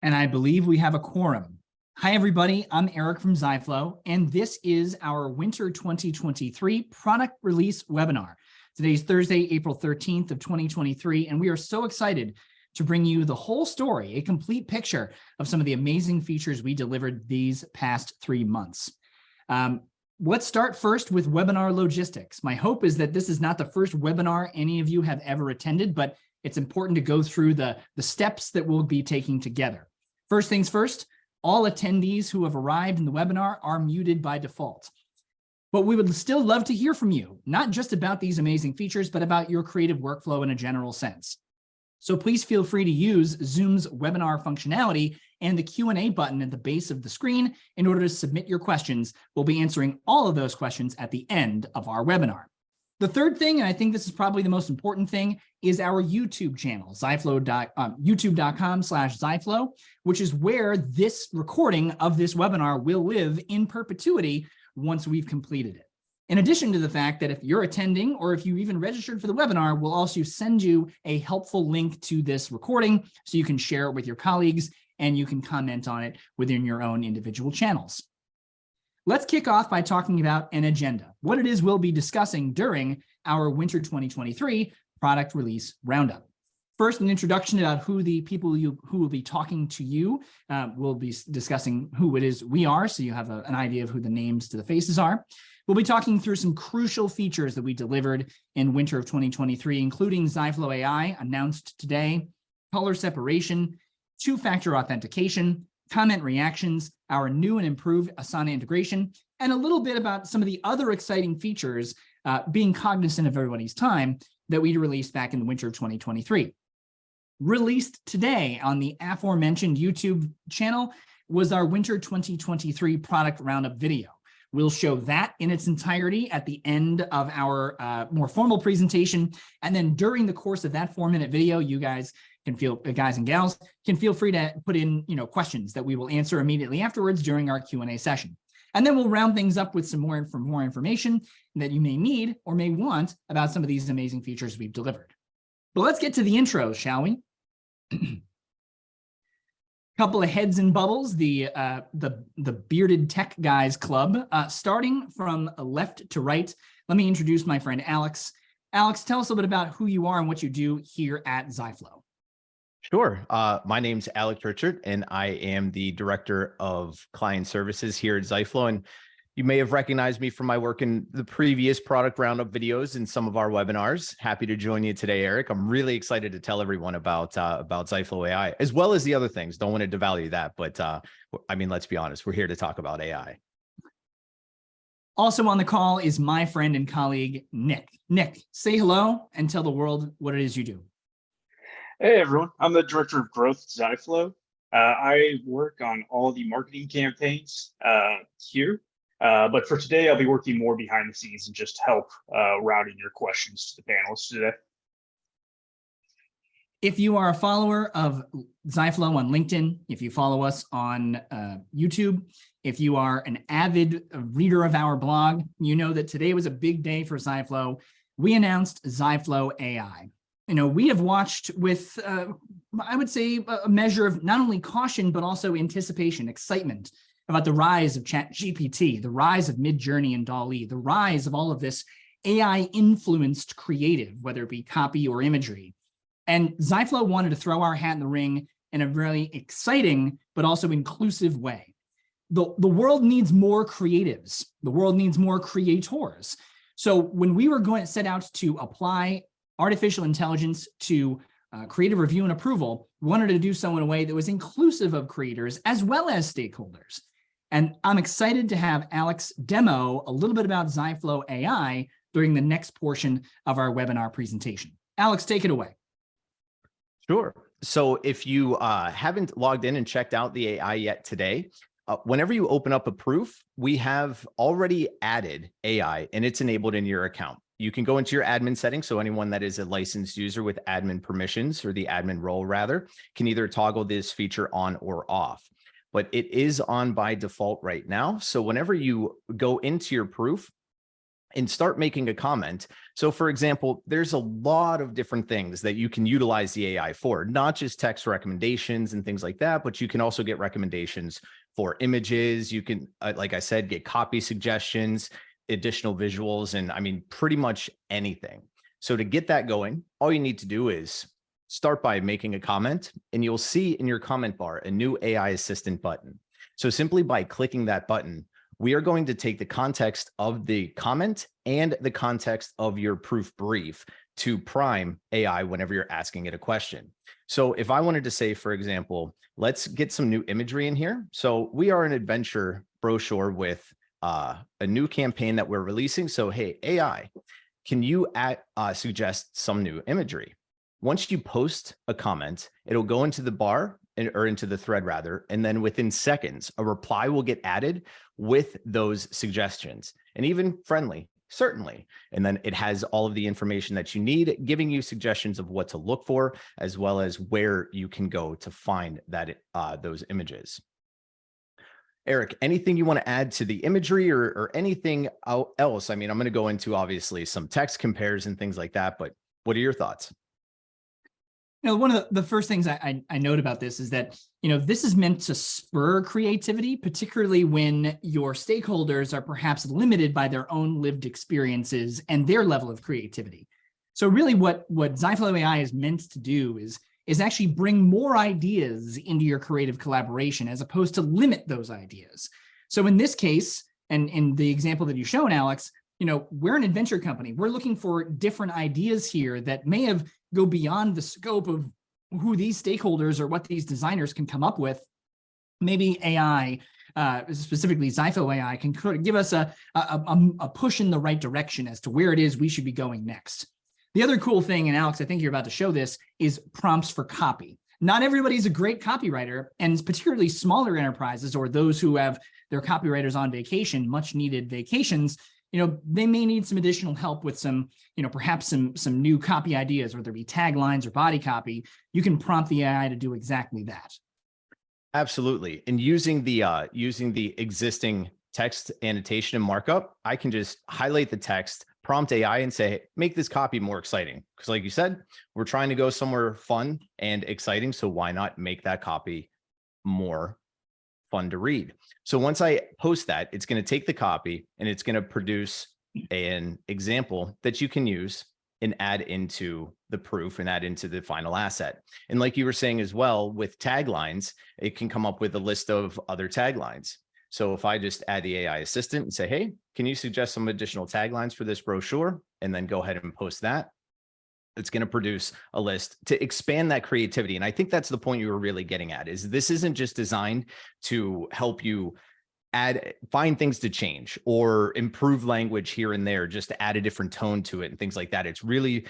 And I believe we have a quorum. Hi, everybody. I'm Eric from Ziflow, and this is our Winter 2023 product release webinar. Today's Thursday, April 13th of 2023, and we are so excited to bring you the whole story, a complete picture of some of the amazing features we delivered these past 3 months. Let's start first with webinar logistics. My hope is that this is not the first webinar any of you have ever attended, but it's important to go through the steps that we'll be taking together. First things first, all attendees who have arrived in the webinar are muted by default. But we would still love to hear from you, not just about these amazing features, but about your creative workflow in a general sense. So please feel free to use Zoom's webinar functionality and the Q&A button at the base of the screen in order to submit your questions. We'll be answering all of those questions at the end of our webinar. The third thing, and I think this is probably the most important thing, is our YouTube channel, youtube.com/Ziflow, which is where this recording of this webinar will live in perpetuity once we've completed it. In addition to the fact that if you're attending or if you even registered for the webinar, we'll also send you a helpful link to this recording so you can share it with your colleagues and you can comment on it within your own individual channels. Let's kick off by talking about an agenda, what it is we'll be discussing during our Winter 2023 product release roundup. First, an introduction about who the people who will be talking to you. We'll be discussing who it is we are, so you have an idea of who the names to the faces are. We'll be talking through some crucial features that we delivered in winter of 2023, including ZiflowAI, announced today, color separation, two-factor authentication, comment reactions, our new and improved Asana integration, and a little bit about some of the other exciting features, being cognizant of everybody's time, that we released back in the winter of 2023. Released today on the aforementioned YouTube channel was our winter 2023 product roundup video. We'll show that in its entirety at the end of our more formal presentation. And then during the course of that 4-minute video, you guys and gals can feel free to put in, questions that we will answer immediately afterwards during our Q&A session. And then we'll round things up with some more information that you may need or may want about some of these amazing features we've delivered. But let's get to the intros, shall we? Couple of heads and bubbles, the Bearded Tech Guys Club. Starting from left to right, let me introduce my friend Alex. Alex, tell us a little bit about who you are and what you do here at Ziflow. Sure. My name's Alex Richard, and I am the Director of Client Services here at Ziflow. And you may have recognized me from my work in the previous product roundup videos and some of our webinars. Happy to join you today, Eric. I'm really excited to tell everyone about ZiflowAI, as well as the other things. Don't want to devalue that, but I mean, let's be honest, we're here to talk about AI. Also on the call is my friend and colleague, Nick. Nick, say hello and tell the world what it is you do. Hey everyone, I'm the Director of Growth at Ziflow. I work on all the marketing campaigns here, but for today I'll be working more behind the scenes and just help routing your questions to the panelists today. If you are a follower of Ziflow on LinkedIn, if you follow us on YouTube, if you are an avid reader of our blog, you know that today was a big day for Ziflow. We announced ZiflowAI. We have watched with, I would say, a measure of not only caution, but also anticipation, excitement about the rise of ChatGPT, the rise of Midjourney and DALL-E, the rise of all of this AI-influenced creative, whether it be copy or imagery. And Ziflow wanted to throw our hat in the ring in a very exciting, but also inclusive way. The world needs more creatives. The world needs more creators. So when we were going to set out to apply artificial intelligence to creative review and approval, we wanted to do so in a way that was inclusive of creators as well as stakeholders. And I'm excited to have Alex demo a little bit about ZiflowAI during the next portion of our webinar presentation. Alex, take it away. Sure. So if you haven't logged in and checked out the AI yet today, whenever you open up a proof, we have already added AI and it's enabled in your account. You can go into your admin settings. So anyone that is a licensed user with admin permissions, or the admin role rather, can either toggle this feature on or off. But it is on by default right now. So whenever you go into your proof, and start making a comment. So for example, there's a lot of different things that you can utilize the AI for, not just text recommendations and things like that, but you can also get recommendations for images. You can, like I said, get copy suggestions, additional visuals, and I mean, pretty much anything. So to get that going, all you need to do is start by making a comment, and you'll see in your comment bar a new AI assistant button. So simply by clicking that button, we are going to take the context of the comment and the context of your proof brief to prime AI whenever you're asking it a question. So if I wanted to say, for example, let's get some new imagery in here. So we are an adventure brochure with a new campaign that we're releasing. So, hey, AI, can you suggest some new imagery? Once you post a comment, it'll go into the bar or into the thread rather, and then within seconds, a reply will get added with those suggestions, and even friendly, certainly. And then it has all of the information that you need, giving you suggestions of what to look for, as well as where you can go to find that those images. Eric, anything you want to add to the imagery or anything else? I mean, I'm going to go into obviously some text compares and things like that, but what are your thoughts? One of the first things I note about this is that, this is meant to spur creativity, particularly when your stakeholders are perhaps limited by their own lived experiences and their level of creativity. So really what ZiflowAI is meant to do is actually bring more ideas into your creative collaboration as opposed to limit those ideas. So in this case, and in the example that you've shown, Alex, we're an adventure company. We're looking for different ideas here that may go beyond the scope of who these stakeholders or what these designers can come up with. Maybe AI, specifically ZiflowAI, can give us a push in the right direction as to where it is we should be going next. The other cool thing, and Alex, I think you're about to show this, is prompts for copy. Not everybody's a great copywriter, and particularly smaller enterprises or those who have their copywriters on vacation, much needed vacations, they may need some additional help with some, perhaps some new copy ideas, whether it be taglines or body copy. You can prompt the AI to do exactly that. Absolutely. And using the existing text annotation and markup, I can just highlight the text, prompt AI and say, make this copy more exciting. Because like you said, we're trying to go somewhere fun and exciting. So why not make that copy more fun to read? So once I post that, it's going to take the copy and it's going to produce an example that you can use and add into the proof and add into the final asset. And like you were saying as well, with taglines, it can come up with a list of other taglines. So if I just add the AI assistant and say, hey, can you suggest some additional taglines for this brochure? And then go ahead and post that, it's going to produce a list to expand that creativity. And I think that's the point you were really getting at, is this isn't just designed to help you find things to change or improve language here and there, just to add a different tone to it and things like that. It's really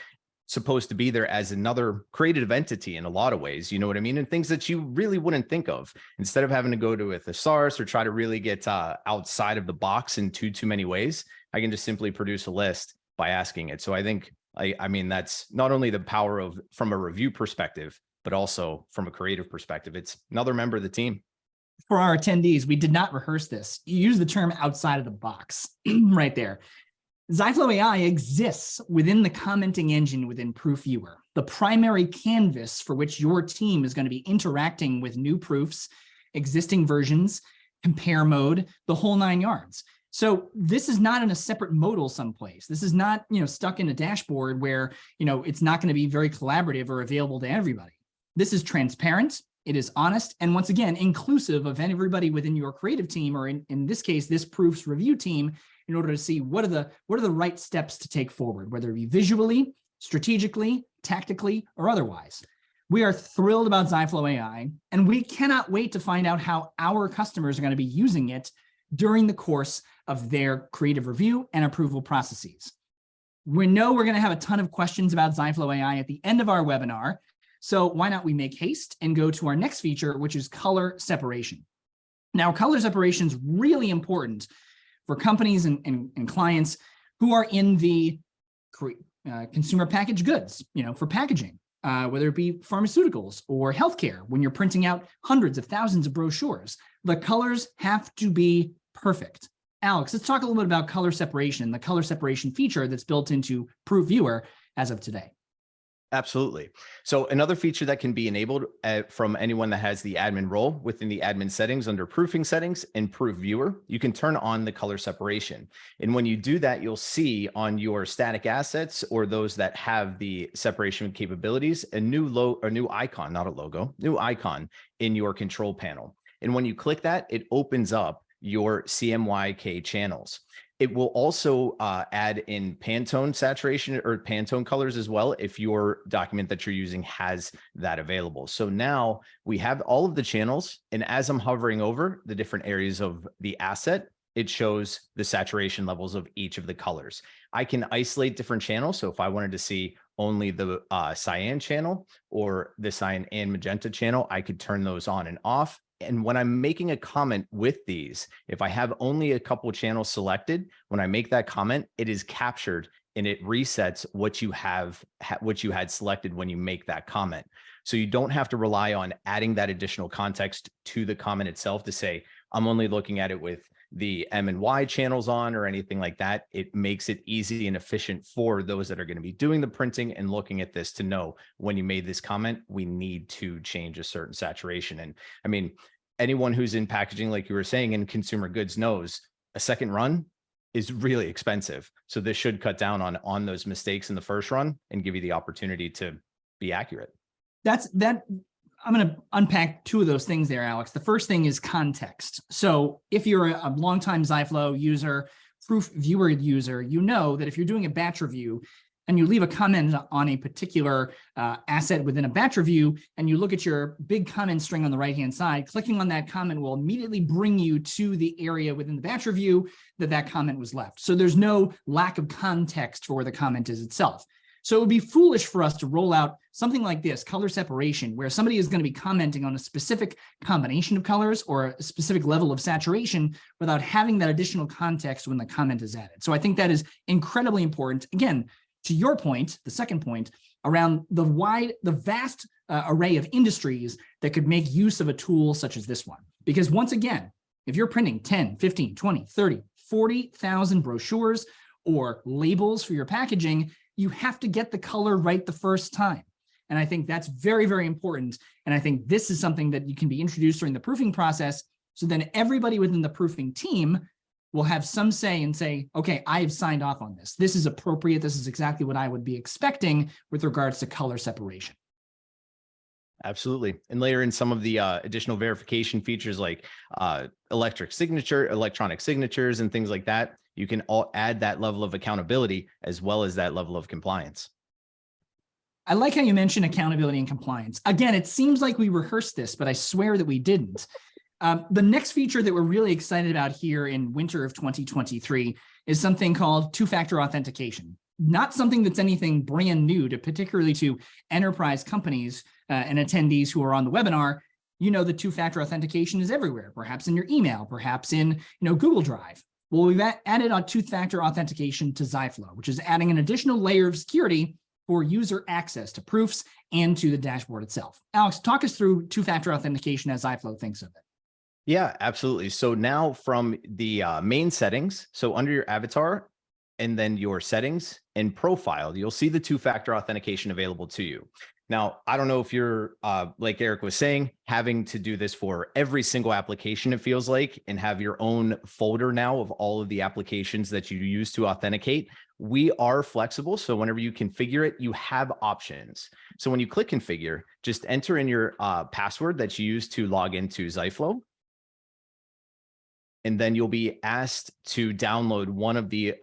supposed to be there as another creative entity in a lot of ways, you know what I mean? And things that you really wouldn't think of, instead of having to go to a thesaurus or try to really get outside of the box in too many ways. I can just simply produce a list by asking it. So I think, I mean, that's not only the power of from a review perspective, but also from a creative perspective. It's another member of the team. For our attendees, we did not rehearse this. You use the term outside of the box right there. ZiflowAI exists within the commenting engine within Proof Viewer, the primary canvas for which your team is going to be interacting with new proofs, existing versions, compare mode, the whole 9 yards. So this is not in a separate modal someplace. This is not, stuck in a dashboard where, it's not going to be very collaborative or available to everybody. This is transparent. It is honest. And once again, inclusive of everybody within your creative team, or in this case, this proof's review team, in order to see what are the right steps to take forward, whether it be visually, strategically, tactically, or otherwise. We are thrilled about ZiflowAI, and we cannot wait to find out how our customers are going to be using it during the course of their creative review and approval processes. We know we're going to have a ton of questions about ZiflowAI at the end of our webinar, so why not we make haste and go to our next feature, which is color separation. Now, color separation is really important for companies and clients who are in the consumer packaged goods, for packaging, whether it be pharmaceuticals or healthcare. When you're printing out hundreds of thousands of brochures, the colors have to be perfect. Alex, let's talk a little bit about color separation, the color separation feature that's built into Proof Viewer as of today. Absolutely. So another feature that can be enabled from anyone that has the admin role within the admin settings under proofing settings and Proof Viewer, you can turn on the color separation. And when you do that, you'll see on your static assets or those that have the separation capabilities, a new icon, not a logo, new icon in your control panel. And when you click that, it opens up your CMYK channels. It will also add in Pantone saturation or Pantone colors as well if your document that you're using has that available. So now we have all of the channels, and as I'm hovering over the different areas of the asset, it shows the saturation levels of each of the colors. I can isolate different channels. So if I wanted to see only the cyan channel or the cyan and magenta channel, I could turn those on and off. And when I'm making a comment with these, if I have only a couple channels selected, when I make that comment, it is captured and it resets what you had selected when you make that comment. So you don't have to rely on adding that additional context to the comment itself to say, I'm only looking at it with the M and Y channels on or anything like that. It makes it easy and efficient for those that are going to be doing the printing and looking at this to know when you made this comment, we need to change a certain saturation. And I mean, anyone who's in packaging, like you were saying, in consumer goods knows a second run is really expensive. So this should cut down on those mistakes in the first run and give you the opportunity to be accurate. I'm going to unpack two of those things there, Alex. The first thing is context. So if you're a longtime Ziflow user, Proof Viewer user, you know that if you're doing a batch review and you leave a comment on a particular asset within a batch review, and you look at your big comment string on the right-hand side, clicking on that comment will immediately bring you to the area within the batch review that comment was left. So there's no lack of context for where the comment is itself. So it would be foolish for us to roll out something like this, color separation, where somebody is going to be commenting on a specific combination of colors or a specific level of saturation without having that additional context when the comment is added. So I think that is incredibly important. Again, to your point, the second point, around the vast array of industries that could make use of a tool such as this one. Because once again, if you're printing 10, 15, 20, 30, 40,000 brochures or labels for your packaging, you have to get the color right the first time. And I think that's very, very important. And I think this is something that you can be introduced during the proofing process. So then everybody within the proofing team will have some say and say, okay, I have signed off on this. This is appropriate. This is exactly what I would be expecting with regards to color separation. Absolutely. And layer in some of the additional verification features like electronic signatures and things like that. You can all add that level of accountability as well as that level of compliance. I like how you mentioned accountability and compliance. Again, it seems like we rehearsed this, but I swear that we didn't. The next feature that we're really excited about here in winter of 2023 is something called two-factor authentication. Not something that's anything brand new, particularly to enterprise companies and attendees who are on the webinar. You know, the two-factor authentication is everywhere, perhaps in your email, perhaps in Google Drive. Well, we've added a two-factor authentication to Ziflow, which is adding an additional layer of security for user access to proofs and to the dashboard itself. Alex, talk us through two-factor authentication as Ziflow thinks of it. Yeah, absolutely. So now from the main settings, so under your avatar and then your settings and profile, you'll see the two-factor authentication available to you. Now, I don't know if you're, like Eric was saying, having to do this for every single application, it feels like, and have your own folder now of all of the applications that you use to authenticate. We are flexible. So whenever you configure it, you have options. So when you click configure, just enter in your password that you use to log into Ziflow. And then you'll be asked to download one of the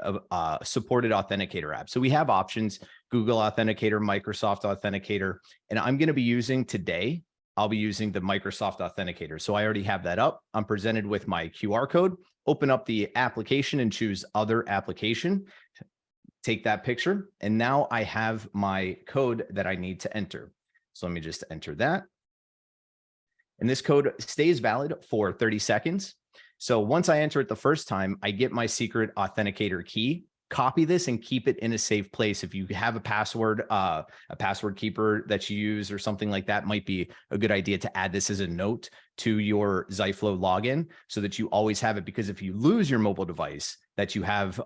supported authenticator apps. So we have options: Google Authenticator, Microsoft Authenticator, and I'm going to be using today, I'll be using the Microsoft Authenticator. So I already have that up. I'm presented with my QR code, open up the application and choose other application, take that picture. And now I have my code that I need to enter. So let me just enter that. And this code stays valid for 30 seconds. So once I enter it the first time, I get my secret authenticator key. copy this and keep it in a safe place. If you have a password keeper that you use or something like that, might be a good idea to add this as a note to your Ziflow login so that you always have it. Because if you lose your mobile device that you have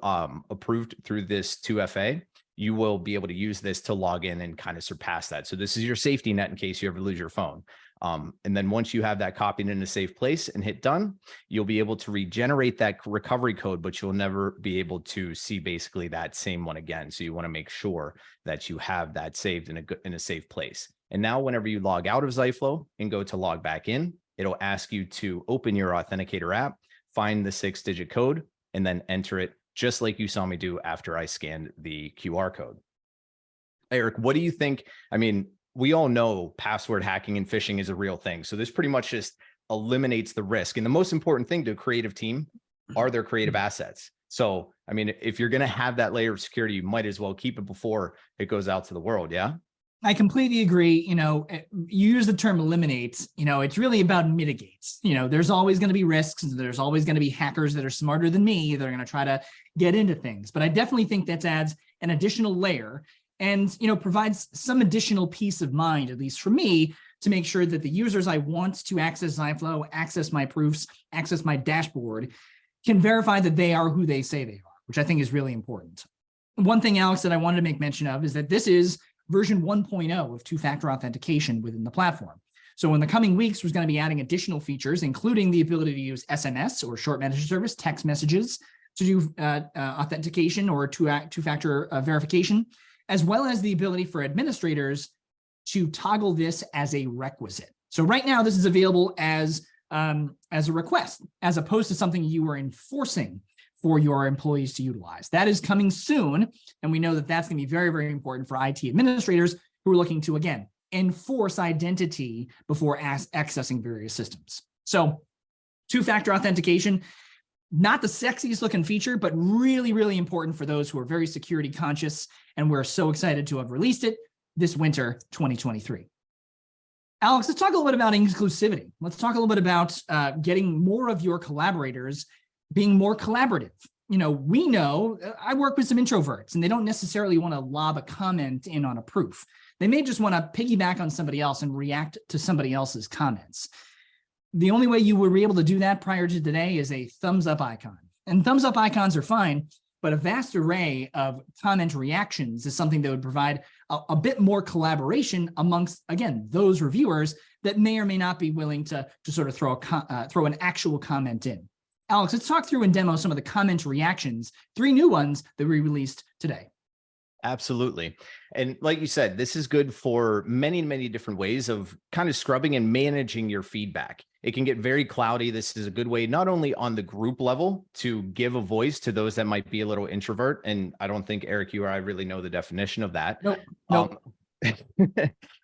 approved through this 2FA, you will be able to use this to log in and kind of surpass that. So this is your safety net in case you ever lose your phone. And then once you have that copied in a safe place and hit done, you'll be able to regenerate that recovery code, but you'll never be able to see basically that same one again. So you want to make sure that you have that saved in a safe place. And now whenever you log out of Ziflow and go to log back in, it'll ask you to open your Authenticator app, find the 6-digit code, and then enter it just like you saw me do after I scanned the QR code. Eric, what do you think? I mean, we all know password hacking and phishing is a real thing. So this pretty much just eliminates the risk. And the most important thing to a creative team are their creative assets. So, I mean, if you're going to have that layer of security, you might as well keep it before it goes out to the world. Yeah. I completely agree. You use the term eliminates, it's really about mitigates. There's always going to be risks. There's always going to be hackers that are smarter than me. They're going to try to get into things. But I definitely think that adds an additional layer and, provides some additional peace of mind, at least for me, to make sure that the users I want to access Ziflow, access my proofs, access my dashboard, can verify that they are who they say they are, which I think is really important. One thing, Alex, that I wanted to make mention of is that this is version 1.0 of two-factor authentication within the platform. So in the coming weeks, we're going to be adding additional features, including the ability to use SMS or short message service, text messages to do authentication or two-factor verification, as well as the ability for administrators to toggle this as a requisite. So right now, this is available as a request, as opposed to something you are enforcing for your employees to utilize. That is coming soon, and we know that that's going to be very, very important for IT administrators who are looking to, again, enforce identity before accessing various systems. So two-factor authentication, not the sexiest looking feature, but really, really important for those who are very security conscious, and we're so excited to have released it this winter 2023. Alex, let's talk a little bit about inclusivity. Let's talk a little bit about getting more of your collaborators being more collaborative. We know, I work with some introverts and they don't necessarily want to lob a comment in on a proof. They may just want to piggyback on somebody else and react to somebody else's comments. The only way you would be able to do that prior to today is a thumbs up icon. And thumbs up icons are fine, but a vast array of comment reactions is something that would provide a bit more collaboration amongst, again, those reviewers that may or may not be willing to sort of throw an actual comment in. Alex, let's talk through and demo some of the comment reactions, 3 new ones that we released today. Absolutely. And like you said, this is good for many, many different ways of kind of scrubbing and managing your feedback. It can get very cloudy. This is a good way, not only on the group level to give a voice to those that might be a little introvert. And I don't think, Eric, you or I really know the definition of that. Nope.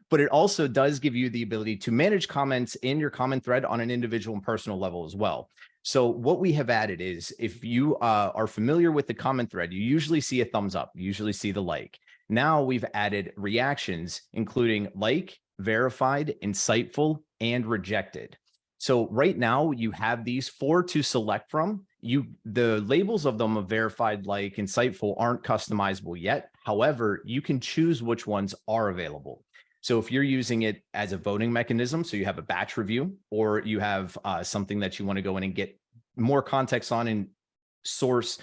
But it also does give you the ability to manage comments in your comment thread on an individual and personal level as well. So what we have added is, if you are familiar with the comment thread, you usually see a thumbs up, you usually see the like. Now we've added reactions, including like, verified, insightful, and rejected. So right now you have these 4 to select from. The labels of them of verified, like, insightful aren't customizable yet. However, you can choose which ones are available. So if you're using it as a voting mechanism, so you have a batch review, or you have something that you want to go in and get more context on and source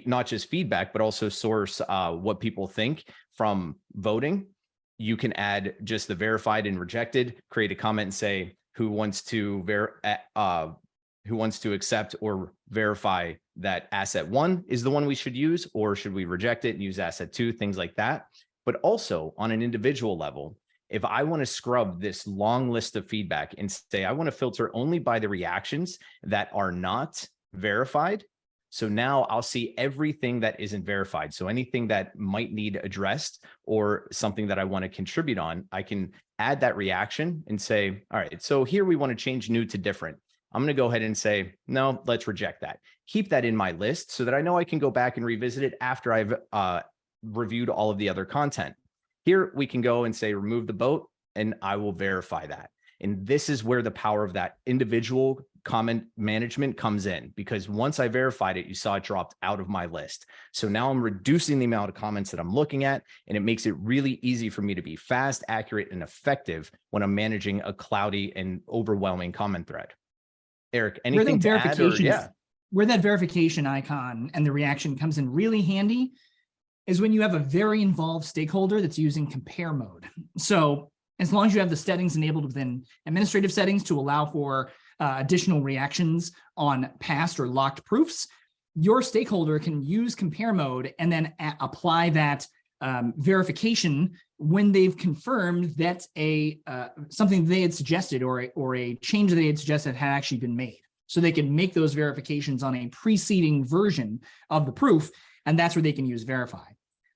not just feedback, but also source what people think from voting, you can add just the verified and rejected, create a comment and say who wants to accept or verify that asset 1 is the one we should use, or should we reject it and use asset 2, things like that. But also on an individual level, if I want to scrub this long list of feedback and say, I want to filter only by the reactions that are not verified. So now I'll see everything that isn't verified. So anything that might need addressed or something that I want to contribute on, I can add that reaction and say, all right, so here we want to change new to different. I'm going to go ahead and say, no, let's reject that. Keep that in my list so that I know I can go back and revisit it after I've reviewed all of the other content. Here we can go and say, remove the vote, and I will verify that. And this is where the power of that individual comment management comes in, because once I verified it, you saw it dropped out of my list. So now I'm reducing the amount of comments that I'm looking at, and it makes it really easy for me to be fast, accurate, and effective when I'm managing a cloudy and overwhelming comment thread. Eric, anything to add? Or, yeah. Where that verification icon and the reaction comes in really handy is when you have a very involved stakeholder that's using compare mode. So as long as you have the settings enabled within administrative settings to allow for additional reactions on past or locked proofs, your stakeholder can use compare mode and then apply that verification when they've confirmed that something they had suggested or a change that they had suggested had actually been made. So they can make those verifications on a preceding version of the proof, and that's where they can use verify.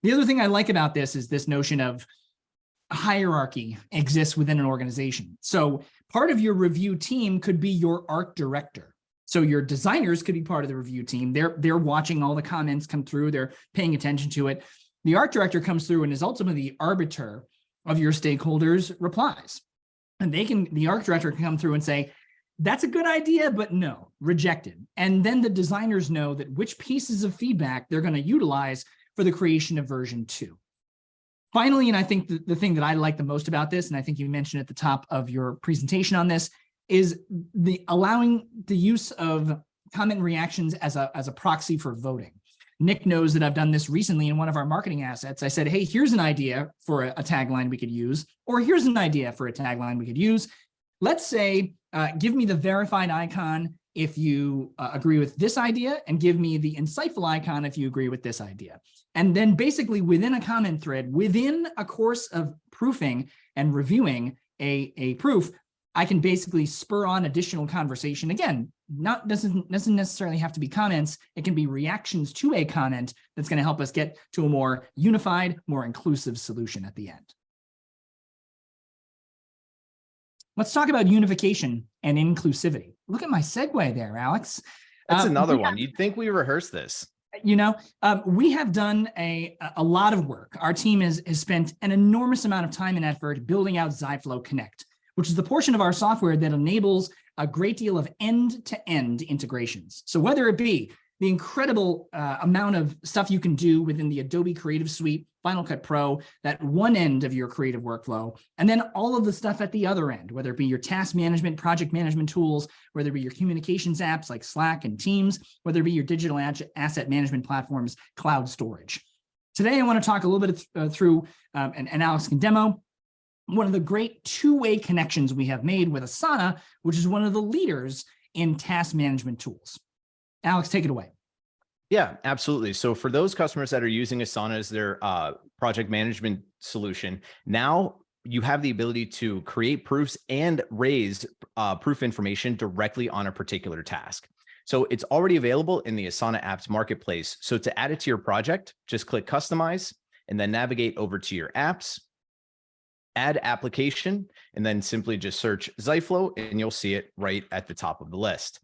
The other thing I like about this is this notion of hierarchy exists within an organization. So part of your review team could be your art director. So your designers could be part of the review team. They're watching all the comments come through. They're paying attention to it. The art director comes through and is ultimately the arbiter of your stakeholders' replies. And the art director can come through and say, that's a good idea, but no, rejected. And then the designers know that which pieces of feedback they're going to utilize for the creation of version 2. Finally, and I think the thing that I like the most about this, and I think you mentioned at the top of your presentation on this, is allowing the use of comment reactions as a proxy for voting. Nick knows that I've done this recently in one of our marketing assets. I said, hey, here's an idea for a tagline we could use, or here's an idea for a tagline we could use. Let's say, give me the verified icon if you agree with this idea, and give me the insightful icon if you agree with this idea. And then basically within a comment thread, within a course of proofing and reviewing a proof, I can basically spur on additional conversation. Again, doesn't necessarily have to be comments. It can be reactions to a comment that's going to help us get to a more unified, more inclusive solution at the end. Let's talk about unification and inclusivity. Look at my segue there, Alex. That's another one. You'd think we rehearsed this. You know, we have done a lot of work. Our team has spent an enormous amount of time and effort building out Ziflow Connect, which is the portion of our software that enables a great deal of end-to-end integrations. So whether it be the incredible amount of stuff you can do within the Adobe Creative Suite, Final Cut Pro, that one end of your creative workflow, and then all of the stuff at the other end, whether it be your task management, project management tools, whether it be your communications apps like Slack and Teams, whether it be your digital asset management platforms, cloud storage. Today, I want to talk a little bit through, and Alex can demo, one of the great two-way connections we have made with Asana, which is one of the leaders in task management tools. Alex, take it away. Yeah, absolutely. So for those customers that are using Asana as their project management solution, now you have the ability to create proofs and raise proof information directly on a particular task. So it's already available in the Asana Apps Marketplace. So to add it to your project, just click Customize and then navigate over to your apps, add application, and then simply just search Ziflow and you'll see it right at the top of the list.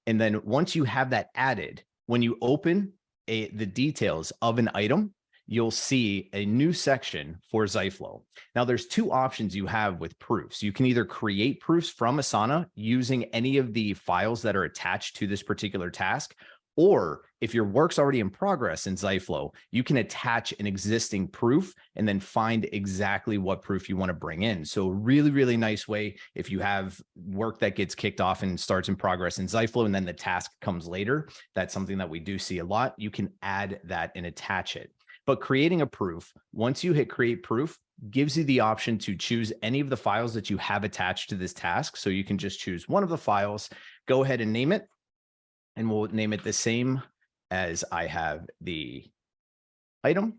And then once you have that added, when you open the details of an item, you'll see a new section for Ziflow. Now there's two options you have with proofs. You can either create proofs from Asana using any of the files that are attached to this particular task, or if your work's already in progress in Ziflow, you can attach an existing proof and then find exactly what proof you want to bring in. So really, really nice way if you have work that gets kicked off and starts in progress in Ziflow and then the task comes later. That's something that we do see a lot. You can add that and attach it. But creating a proof, once you hit create proof, gives you the option to choose any of the files that you have attached to this task. So you can just choose one of the files, go ahead and name it. And we'll name it the same as I have the item.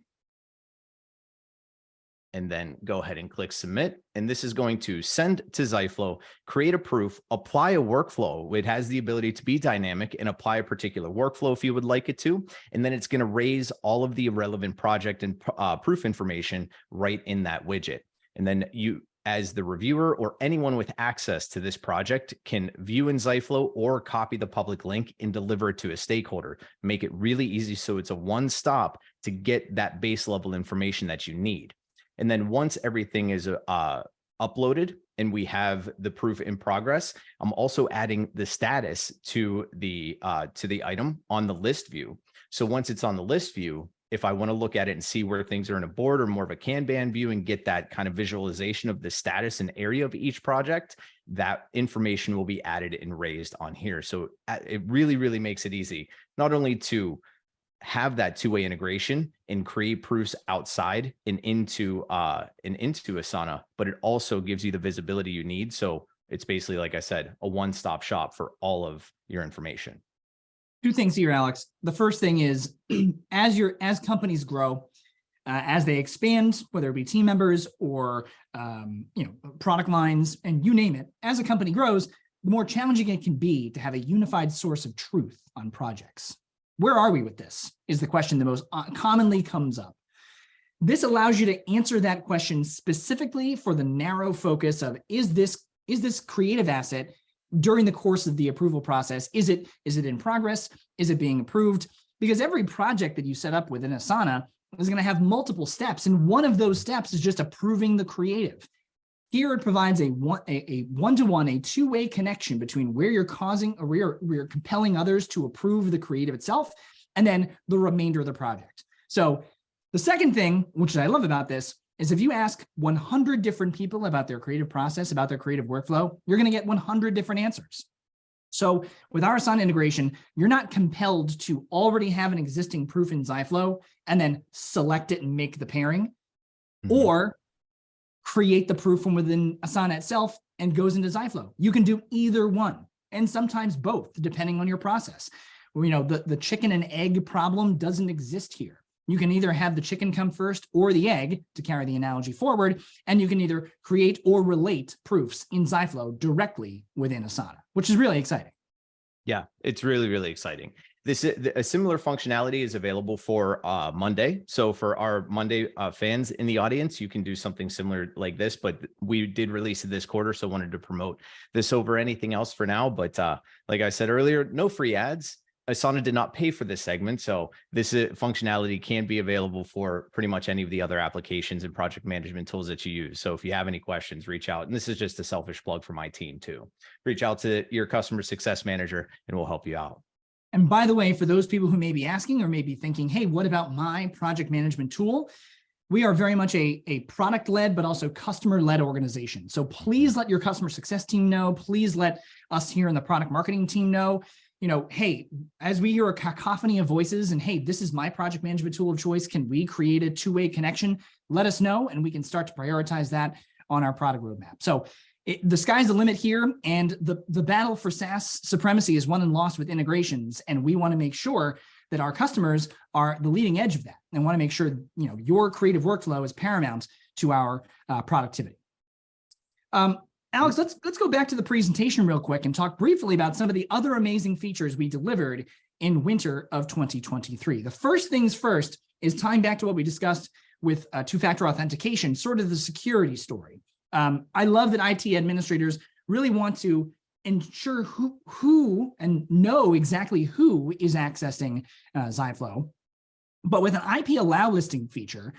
And then go ahead and click submit. And this is going to send to Ziflow, create a proof, apply a workflow. It has the ability to be dynamic and apply a particular workflow if you would like it to. And then it's going to raise all of the relevant project and proof information right in that widget. And then you, as the reviewer or anyone with access to this project, can view in Ziflow or copy the public link and deliver it to a stakeholder. Make it really easy so it's a one-stop to get that base level information that you need. And then once everything is uploaded and we have the proof in progress, I'm also adding the status to the item on the list view. So once it's on the list view, if I want to look at it and see where things are in a board or more of a Kanban view and get that kind of visualization of the status and area of each project, that information will be added and raised on here. So it really, really makes it easy, not only to have that two-way integration and create proofs outside and into Asana, but it also gives you the visibility you need. So it's basically, like I said, a one-stop shop for all of your information. Two things here, Alex. The first thing is, as companies grow, as they expand, whether it be team members or product lines, and you name it, as a company grows, the more challenging it can be to have a unified source of truth on projects. Where are we with this? Is the question that most commonly comes up. This allows you to answer that question specifically for the narrow focus of, is this creative asset during the course of the approval process? Is it in progress? Is it being approved? Because every project that you set up within Asana is going to have multiple steps, and one of those steps is just approving the creative. Here it provides a one-to-one, a two-way connection between where you're causing or where you're compelling others to approve the creative itself, and then the remainder of the project. So the second thing, which I love about this, is if you ask 100 different people about their creative process, about their creative workflow, you're going to get 100 different answers. So with our Asana integration, you're not compelled to already have an existing proof in Ziflow and then select it and make the pairing, or create the proof from within Asana itself and goes into Ziflow. You can do either one, and sometimes both, depending on your process. The chicken and egg problem doesn't exist here. You can either have the chicken come first or the egg, to carry the analogy forward, and you can either create or relate proofs in Ziflow directly within Asana, which is really exciting. Yeah, it's really, really exciting. A similar functionality is available for Monday. So for our Monday fans in the audience, you can do something similar like this, but we did release it this quarter, so wanted to promote this over anything else for now. But like I said earlier, no free ads. Asana did not pay for this segment, so this functionality can be available for pretty much any of the other applications and project management tools that you use. So if you have any questions, reach out. And this is just a selfish plug for my team too. Reach out to your customer success manager and we'll help you out. And by the way, for those people who may be asking or may be thinking, hey, what about my project management tool? We are very much a product-led, but also customer-led organization. So please let your customer success team know. Please let us here in the product marketing team know, hey, as we hear a cacophony of voices and, hey, this is my project management tool of choice, can we create a two-way connection? Let us know, and we can start to prioritize that on our product roadmap. So the sky's the limit here, and the battle for SaaS supremacy is won and lost with integrations, and we want to make sure that our customers are the leading edge of that, and want to make sure your creative workflow is paramount to our productivity. Alex, let's go back to the presentation real quick and talk briefly about some of the other amazing features we delivered in winter of 2023. The first things first is tying back to what we discussed with two-factor authentication, sort of the security story. I love that IT administrators really want to ensure who and know exactly who is accessing Ziflow. But with an IP allow listing feature,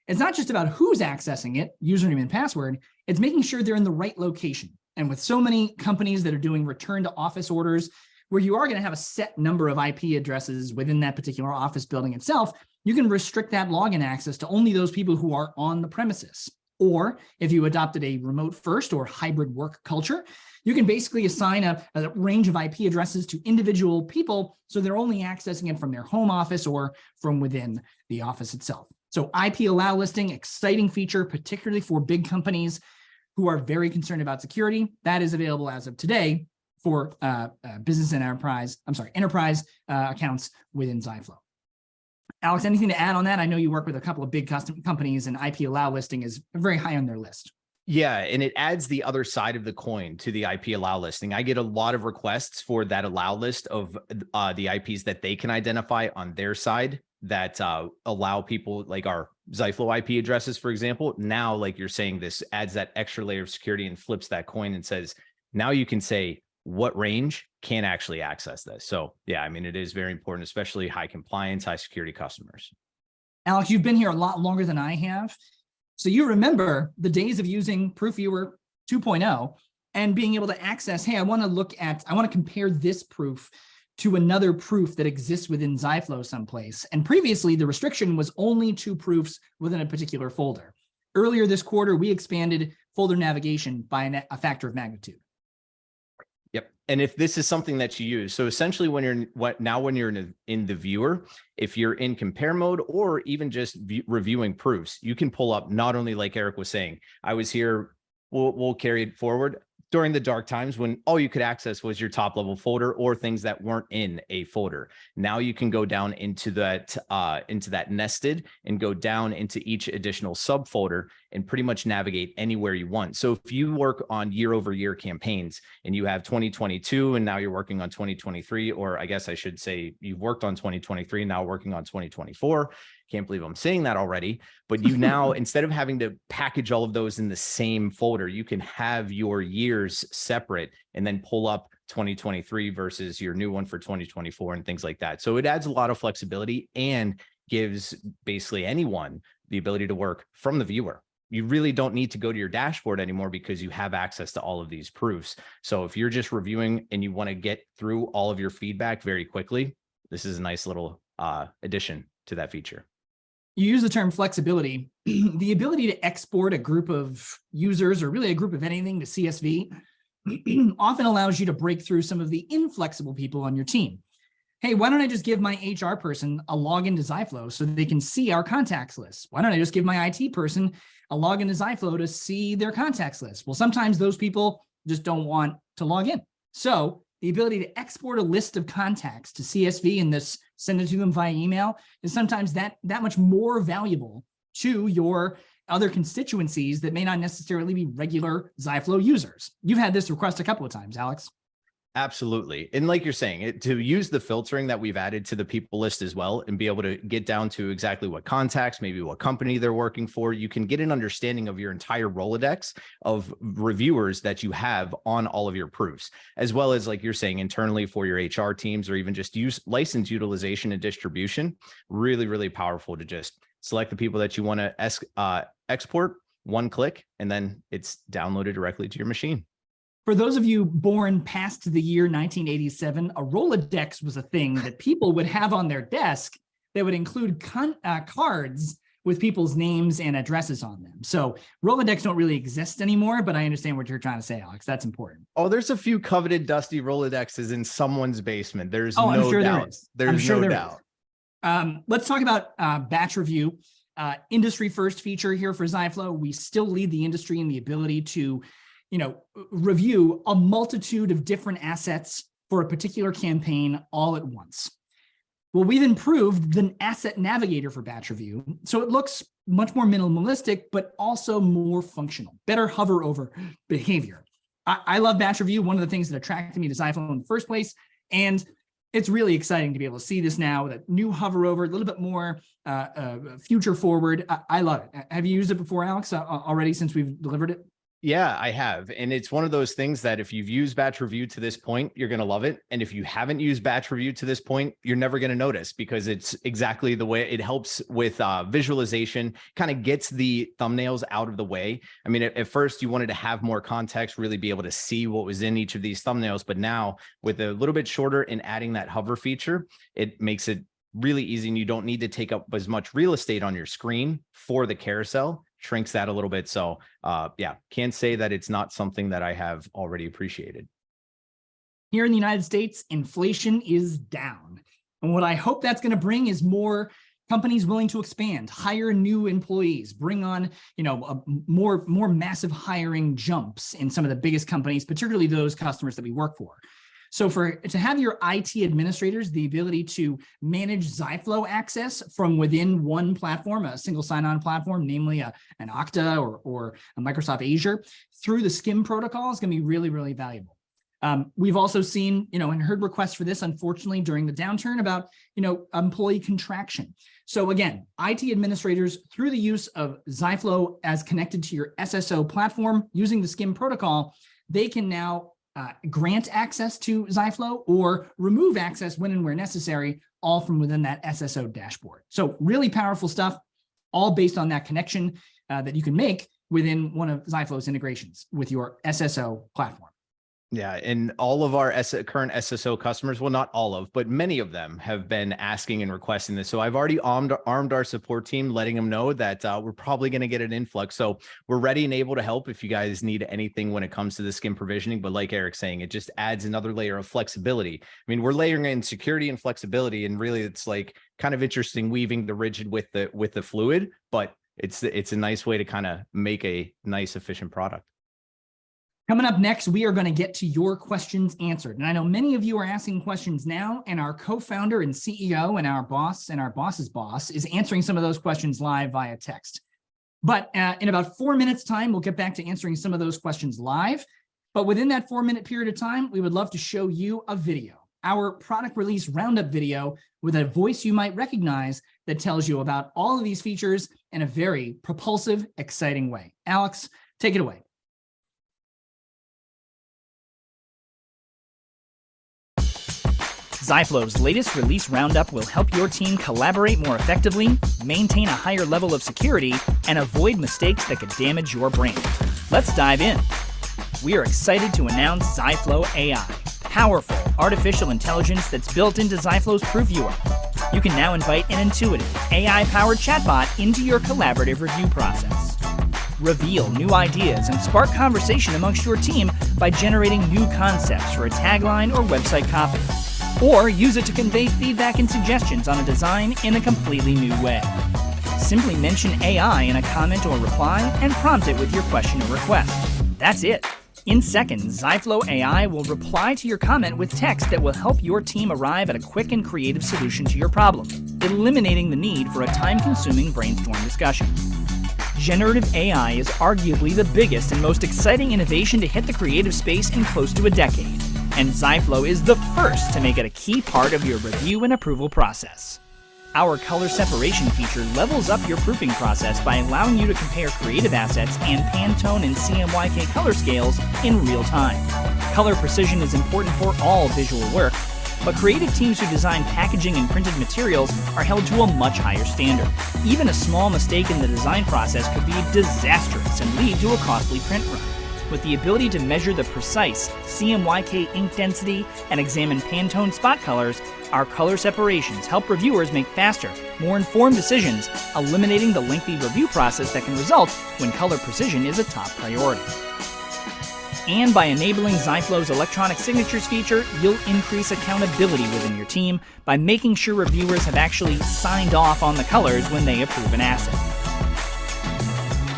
it's not just about who's accessing it, username and password, it's making sure they're in the right location. And with so many companies that are doing return to office orders, where you are going to have a set number of IP addresses within that particular office building itself, you can restrict that login access to only those people who are on the premises. Or if you adopted a remote first or hybrid work culture, you can basically assign a range of IP addresses to individual people, so they're only accessing it from their home office or from within the office itself. So IP allow listing, exciting feature, particularly for big companies who are very concerned about security. That is available as of today for business and enterprise accounts within Ziflow. Alex, anything to add on that? I know you work with a couple of big custom companies, and IP allow listing is very high on their list. Yeah, and it adds the other side of the coin to the IP allow listing. I get a lot of requests for that allow list of the IPs that they can identify on their side that allow people, like our Ziflow IP addresses, for example. Now, like you're saying, this adds that extra layer of security and flips that coin and says, now you can say what range can actually access this. So yeah, I mean, it is very important, especially high compliance, high security customers. Alex, you've been here a lot longer than I have. So you remember the days of using Proof Viewer 2.0 and being able to access, hey, I want to compare this proof to another proof that exists within Ziflow someplace. And previously, the restriction was only 2 proofs within a particular folder. Earlier this quarter, we expanded folder navigation by a factor of magnitude. Yep. And if this is something that you use, so essentially when you're in the viewer, if you're in compare mode or even just reviewing proofs, you can pull up not only, like Eric was saying, I was here, we'll carry it forward. During the dark times when all you could access was your top level folder or things that weren't in a folder. Now you can go down into that nested and go down into each additional subfolder and pretty much navigate anywhere you want. So if you work on year-over-year campaigns and you have 2022 and now you're working on 2023, or I guess I should say you've worked on 2023 and now working on 2024. Can't believe I'm saying that already, but you now, instead of having to package all of those in the same folder, you can have your years separate and then pull up 2023 versus your new one for 2024 and things like that. So it adds a lot of flexibility and gives basically anyone the ability to work from the viewer. You really don't need to go to your dashboard anymore because you have access to all of these proofs. So if you're just reviewing and you want to get through all of your feedback very quickly, this is a nice little addition to that feature. You use the term flexibility. The ability to export a group of users or really a group of anything to CSV often allows you to break through some of the inflexible people on your team. Hey, why don't I just give my HR person a login to Ziflow so they can see our contacts list? Why don't I just give my IT person a login to Ziflow to see their contacts list? Well, sometimes those people just don't want to log in. So the ability to export a list of contacts to CSV and this send it to them via email is sometimes that much more valuable to your other constituencies that may not necessarily be regular Ziflow users. You've had this request a couple of times, Alex. Absolutely. And like you're saying, to use the filtering that we've added to the people list as well and be able to get down to exactly what contacts, maybe what company they're working for, you can get an understanding of your entire Rolodex of reviewers that you have on all of your proofs, as well as, like you're saying, internally for your HR teams or even just use license utilization and distribution. Really, really powerful to just select the people that you want to export, one click, and then it's downloaded directly to your machine. For those of you born past the year 1987, a Rolodex was a thing that people would have on their desk that would include cards with people's names and addresses on them. So Rolodex don't really exist anymore, but I understand what you're trying to say, Alex. That's important. Oh, there's a few coveted dusty Rolodexes in someone's basement. There's no I'm sure doubt. There is. There's I'm sure no there doubt. Is. Let's talk about batch review. Industry first feature here for Ziflow. We still lead the industry in the ability to review a multitude of different assets for a particular campaign all at once. Well, we've improved the asset navigator for batch review, so it looks much more minimalistic, but also more functional, better hover over behavior. I love batch review, one of the things that attracted me to Ziflow in the first place, and it's really exciting to be able to see this now with a new hover over, a little bit more future forward. I love it. Have you used it before, Alex, already since we've delivered it? Yeah, I have. And it's one of those things that if you've used batch review to this point, you're going to love it. And if you haven't used batch review to this point, you're never going to notice because it's exactly the way it helps with visualization, kind of gets the thumbnails out of the way. I mean, at first you wanted to have more context, really be able to see what was in each of these thumbnails. But now with a little bit shorter and adding that hover feature, it makes it really easy and you don't need to take up as much real estate on your screen for the carousel. Shrinks that a little bit. So yeah, can't say that it's not something that I have already appreciated. Here in the United States, inflation is down. And what I hope that's going to bring is more companies willing to expand, hire new employees, bring on, more massive hiring jumps in some of the biggest companies, particularly those customers that we work for. So to have your IT administrators the ability to manage Ziflow access from within one platform, a single sign-on platform, namely an Okta or a Microsoft Azure, through the SCIM protocol is going to be really, really valuable. We've also seen, and heard requests for this, unfortunately, during the downturn about, employee contraction. So again, IT administrators, through the use of Ziflow as connected to your SSO platform using the SCIM protocol, they can now grant access to Ziflow or remove access when and where necessary, all from within that SSO dashboard. So really powerful stuff, all based on that connection that you can make within one of Ziflow's integrations with your SSO platform. Yeah, and all of our current SSO customers, well, not all of, but many of them have been asking and requesting this. So I've already armed our support team, letting them know that we're probably going to get an influx. So we're ready and able to help if you guys need anything when it comes to the skin provisioning. But like Eric's saying, it just adds another layer of flexibility. I mean, we're layering in security and flexibility, and really it's like kind of interesting weaving the rigid with the fluid, but it's a nice way to kind of make a nice, efficient product. Coming up next, we are going to get to your questions answered. And I know many of you are asking questions now, and our co-founder and CEO and our boss and our boss's boss is answering some of those questions live via text. But in about 4 minutes time, we'll get back to answering some of those questions live. But within that 4-minute period of time, we would love to show you a video, our product release roundup video with a voice you might recognize that tells you about all of these features in a very propulsive, exciting way. Alex, take it away. Ziflow's latest release roundup will help your team collaborate more effectively, maintain a higher level of security, and avoid mistakes that could damage your brand. Let's dive in. We are excited to announce ZiflowAI, powerful artificial intelligence that's built into Ziflow's Proof Viewer. You can now invite an intuitive, AI-powered chatbot into your collaborative review process. Reveal new ideas and spark conversation amongst your team by generating new concepts for a tagline or website copy. Or use it to convey feedback and suggestions on a design in a completely new way. Simply mention AI in a comment or reply and prompt it with your question or request. That's it. In seconds, ZiflowAI will reply to your comment with text that will help your team arrive at a quick and creative solution to your problem, eliminating the need for a time-consuming brainstorm discussion. Generative AI is arguably the biggest and most exciting innovation to hit the creative space in close to a decade. And Ziflow is the first to make it a key part of your review and approval process. Our color separation feature levels up your proofing process by allowing you to compare creative assets and Pantone and CMYK color scales in real time. Color precision is important for all visual work, but creative teams who design packaging and printed materials are held to a much higher standard. Even a small mistake in the design process could be disastrous and lead to a costly print run. With the ability to measure the precise CMYK ink density and examine Pantone spot colors, our color separations help reviewers make faster, more informed decisions, eliminating the lengthy review process that can result when color precision is a top priority. And by enabling Ziflow's electronic signatures feature, you'll increase accountability within your team by making sure reviewers have actually signed off on the colors when they approve an asset.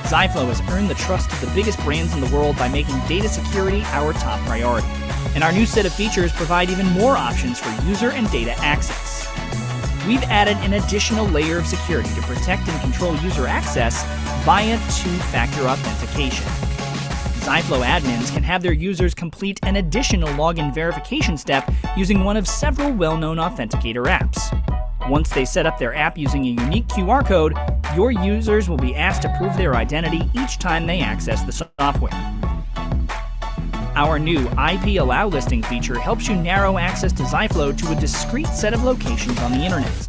Ziflow has earned the trust of the biggest brands in the world by making data security our top priority. And our new set of features provide even more options for user and data access. We've added an additional layer of security to protect and control user access via two-factor authentication. Ziflow admins can have their users complete an additional login verification step using one of several well-known authenticator apps. Once they set up their app using a unique QR code, your users will be asked to prove their identity each time they access the software. Our new IP Allow listing feature helps you narrow access to Ziflow to a discrete set of locations on the internet.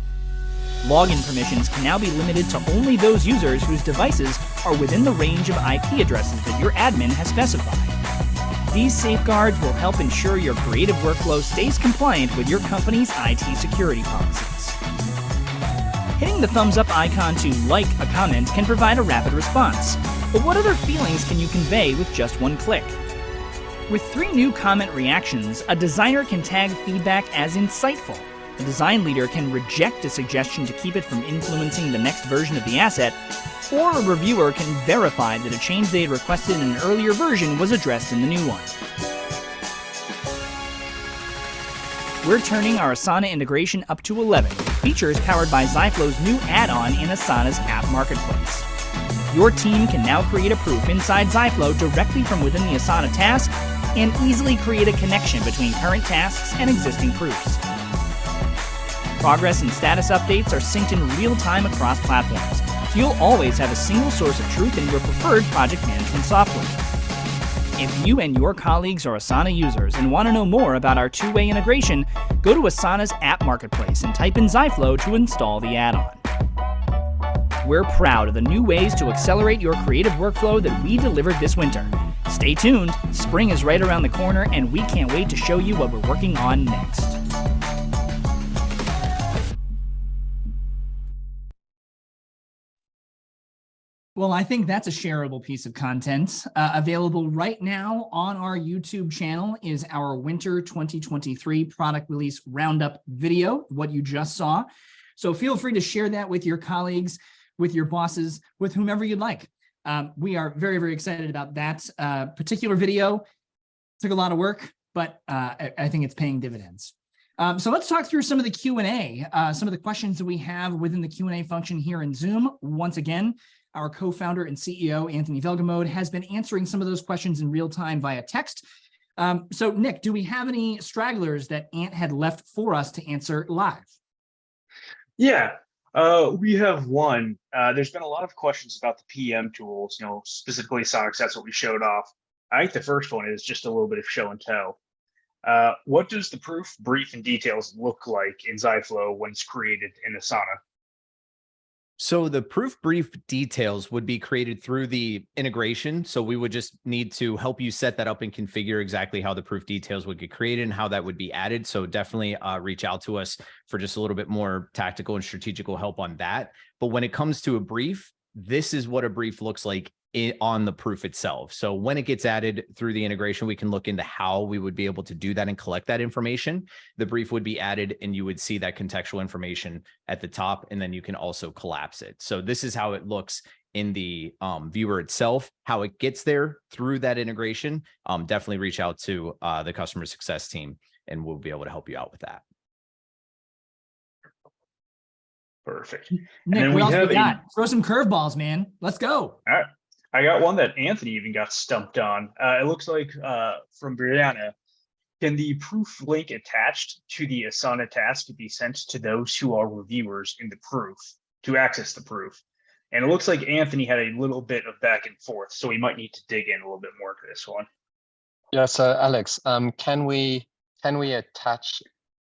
Login permissions can now be limited to only those users whose devices are within the range of IP addresses that your admin has specified. These safeguards will help ensure your creative workflow stays compliant with your company's IT security policies. Hitting the thumbs up icon to like a comment can provide a rapid response, but what other feelings can you convey with just one click? With 3 new comment reactions, a designer can tag feedback as insightful. A design leader can reject a suggestion to keep it from influencing the next version of the asset, or a reviewer can verify that a change they had requested in an earlier version was addressed in the new one. We're turning our Asana integration up to 11, with features powered by Ziflow's new add-on in Asana's app marketplace. Your team can now create a proof inside Ziflow directly from within the Asana task and easily create a connection between current tasks and existing proofs. Progress and status updates are synced in real time across platforms, so you'll always have a single source of truth in your preferred project management software. If you and your colleagues are Asana users and want to know more about our two-way integration, go to Asana's app marketplace and type in Ziflow to install the add-on. We're proud of the new ways to accelerate your creative workflow that we delivered this winter. Stay tuned, spring is right around the corner, and we can't wait to show you what we're working on next. Well, I think that's a shareable piece of content. Available right now on our YouTube channel is our Winter 2023 Product Release Roundup video, what you just saw. So feel free to share that with your colleagues, with your bosses, with whomever you'd like. We are very, very excited about that particular video. Took a lot of work, but I think it's paying dividends. So let's talk through some of the Q&A, some of the questions that we have within the Q&A function here in Zoom. Once again, our co-founder and CEO, Anthony Velgamode, has been answering some of those questions in real time via text. So Nick, do we have any stragglers that Ant had left for us to answer live? Yeah, we have one. There's been a lot of questions about the PM tools, specifically Sonic. That's what we showed off. I think the first one is just a little bit of show and tell. What does the proof, brief, and details look like in Ziflow when it's created in Asana? So the proof brief details would be created through the integration. So we would just need to help you set that up and configure exactly how the proof details would get created and how that would be added. So definitely reach out to us for just a little bit more tactical and strategical help on that. But when it comes to a brief, this is what a brief looks like on the proof itself. So when it gets added through the integration, we can look into how we would be able to do that and collect that information. The brief would be added and you would see that contextual information at the top, and then you can also collapse it. So this is how it looks in the viewer itself. How it gets there through that integration, definitely reach out to the customer success team and we'll be able to help you out with that. Perfect. Nick, what else we got? Throw some curveballs, man. Let's go. All right. I got one that Anthony even got stumped on. It looks like from Brianna, can the proof link attached to the Asana task be sent to those who are reviewers in the proof to access the proof? And it looks like Anthony had a little bit of back and forth, so we might need to dig in a little bit more to this one. Yeah, so Alex, can we attach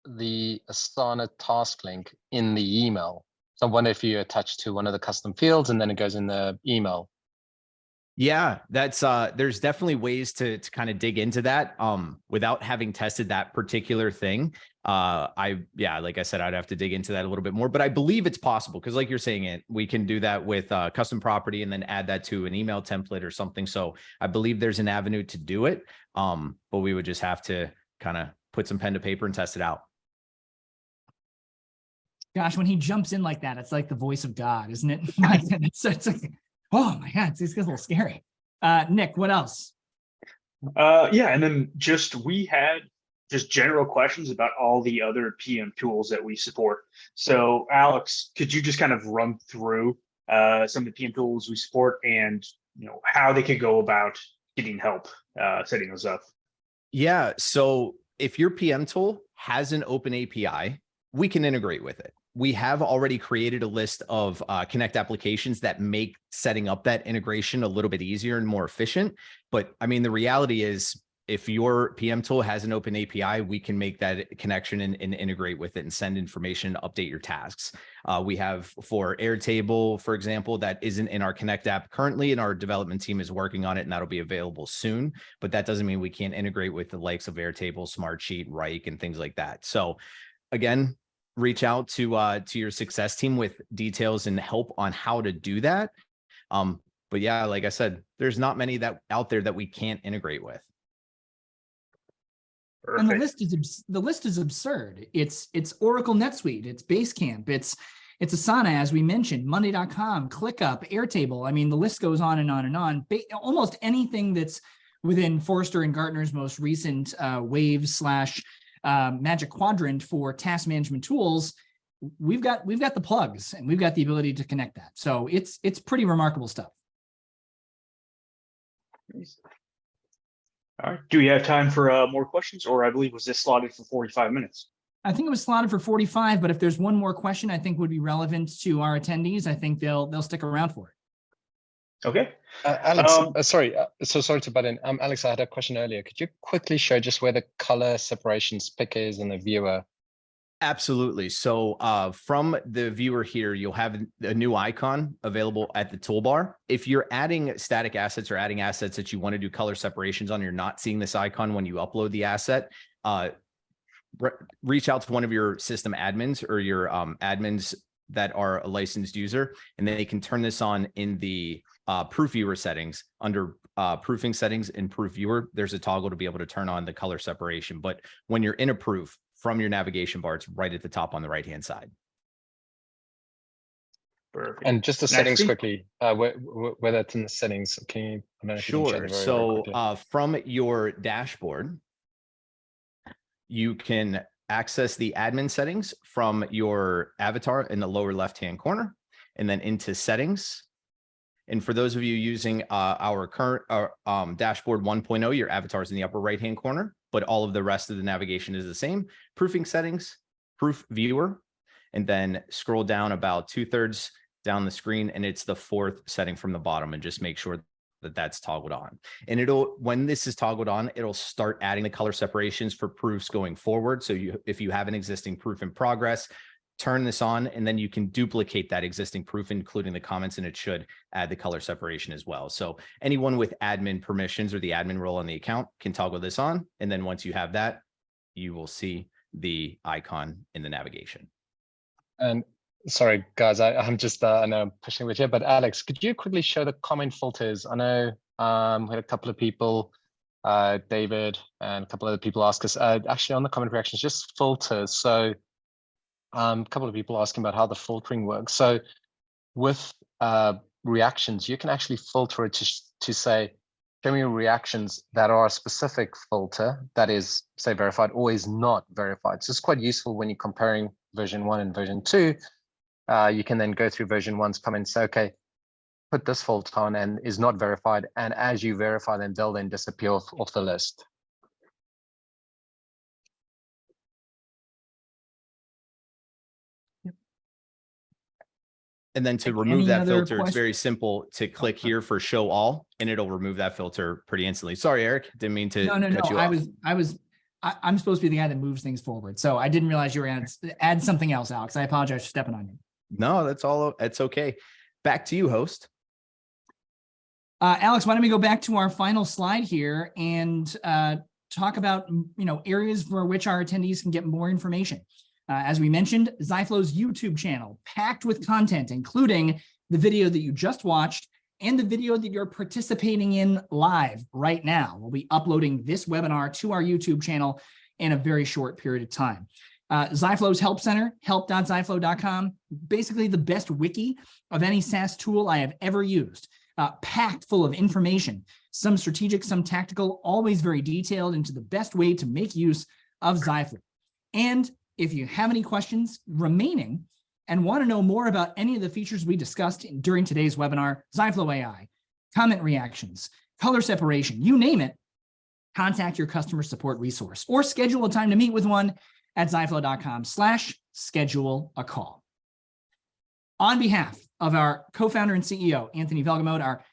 the Asana task link in the email? So I wonder if you attach to one of the custom fields and then it goes in the email. Yeah, that's there's definitely ways to kind of dig into that without having tested that particular thing. Like I said, I'd have to dig into that a little bit more, but I believe it's possible because like you're saying, we can do that with custom property and then add that to an email template or something. So I believe there's an avenue to do it, but we would just have to kind of put some pen to paper and test it out. Gosh, when he jumps in like that, it's like the voice of God, isn't it? it's like, oh my God, this gets a little scary. Nick, what else? Yeah, and then we had just general questions about all the other PM tools that we support. So Alex, could you just kind of run through some of the PM tools we support and how they could go about getting help setting those up? Yeah, so if your PM tool has an open API, we can integrate with it. We have already created a list of Connect applications that make setting up that integration a little bit easier and more efficient. But I mean, the reality is if your PM tool has an open API, we can make that connection and integrate with it and send information, update your tasks. We have for Airtable, for example, that isn't in our Connect app currently, and our development team is working on it, and that'll be available soon. But that doesn't mean we can't integrate with the likes of Airtable, Smartsheet, Rike, and things like that. So again, reach out to your success team with details and help on how to do that. But yeah, like I said, there's not many that out there that we can't integrate with. Perfect. And the list is absurd. It's Oracle NetSuite, it's Basecamp, it's Asana, as we mentioned, Monday.com, ClickUp, Airtable. I mean, the list goes on and on and on. Almost anything that's within Forrester and Gartner's most recent waves / Magic Quadrant for task management tools, we've got the plugs and we've got the ability to connect that. So it's pretty remarkable stuff. All right. Do we have time for more questions, or I believe was this slotted for 45 minutes? I think it was slotted for 45, but if there's one more question I think would be relevant to our attendees, I think they'll stick around for it. Okay. Alex, sorry to butt in. Alex, I had a question earlier. Could you quickly show just where the color separations pick is in the viewer? Absolutely. So from the viewer here, you'll have a new icon available at the toolbar. If you're adding static assets or adding assets that you want to do color separations on, you're not seeing this icon when you upload the asset, reach out to one of your system admins or your admins that are a licensed user, and then they can turn this on in the proof viewer settings. Under proofing settings in proof viewer, there's a toggle to be able to turn on the color separation. But when you're in a proof from your navigation bar, it's right at the top on the right-hand side. Perfect. And just the settings quickly, where that's in the settings, can you? I don't know if you can share Sure. it very, So very quickly. from your dashboard, you can access the admin settings from your avatar in the lower left-hand corner, and then into settings. And for those of you using our current dashboard 1.0, your avatar is in the upper right-hand corner, but all of the rest of the navigation is the same. Proofing settings, proof viewer, and then scroll down about 2/3 down the screen, and it's the 4th setting from the bottom, and just make sure that that's toggled on. And when this is toggled on, it'll start adding the color separations for proofs going forward. So if you have an existing proof in progress, turn this on, and then you can duplicate that existing proof, including the comments, and it should add the color separation as well. So anyone with admin permissions or the admin role on the account can toggle this on. And then once you have that, you will see the icon in the navigation. And sorry, guys, I'm just, I know I'm pushing with you, but Alex, could you quickly show the comment filters? I know we had a couple of people, David and a couple of other people ask us, actually on the comment reactions, just filters. So a couple of people asking about how the filtering works. So with reactions, you can actually filter it to say, show me reactions that are a specific filter that is, say, verified or is not verified. So it's quite useful when you're comparing version 1 and version 2. You can then go through version 1's comments, say, okay, put this filter on and is not verified. And as you verify them, they'll then disappear off the list. And then to Like remove any that other filter, it's very simple to click here for show all, and it'll remove that filter pretty instantly. Sorry, Eric, didn't mean to cut you off. I'm supposed to be the guy that moves things forward. So I didn't realize you were going to add something else, Alex. I apologize for stepping on you. No, it's okay. Back to you, host. Alex, why don't we go back to our final slide here and talk about areas for which our attendees can get more information. As we mentioned, Ziflow's YouTube channel packed with content, including the video that you just watched and the video that you're participating in live right now. We'll be uploading this webinar to our YouTube channel in a very short period of time. Ziflow's Help Center, help.ziflow.com, basically the best wiki of any SaaS tool I have ever used, packed full of information, some strategic, some tactical, always very detailed into the best way to make use of Ziflow. And if you have any questions remaining and want to know more about any of the features we discussed during today's webinar, ZiflowAI, comment reactions, color separation, you name it, contact your customer support resource or schedule a time to meet with one at ziflow.com/schedule a call. On behalf of our co-founder and CEO, Anthony Velgamode, our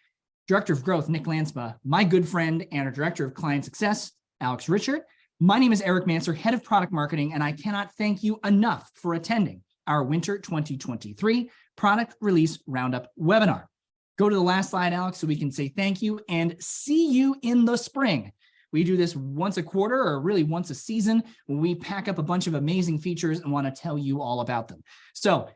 Director of Growth, Nick Lanspa, my good friend and our Director of Client Success, Alex Richard, my name is Eric Manser, Head of Product Marketing, and I cannot thank you enough for attending our Winter 2023 Product Release Roundup webinar. Go to the last slide, Alex, so we can say thank you and see you in the spring. We do this once a quarter or really once a season when we pack up a bunch of amazing features and want to tell you all about them. So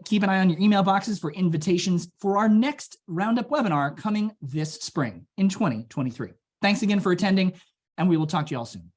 keep an eye on your email boxes for invitations for our next Roundup webinar coming this spring in 2023. Thanks again for attending, and we will talk to you all soon.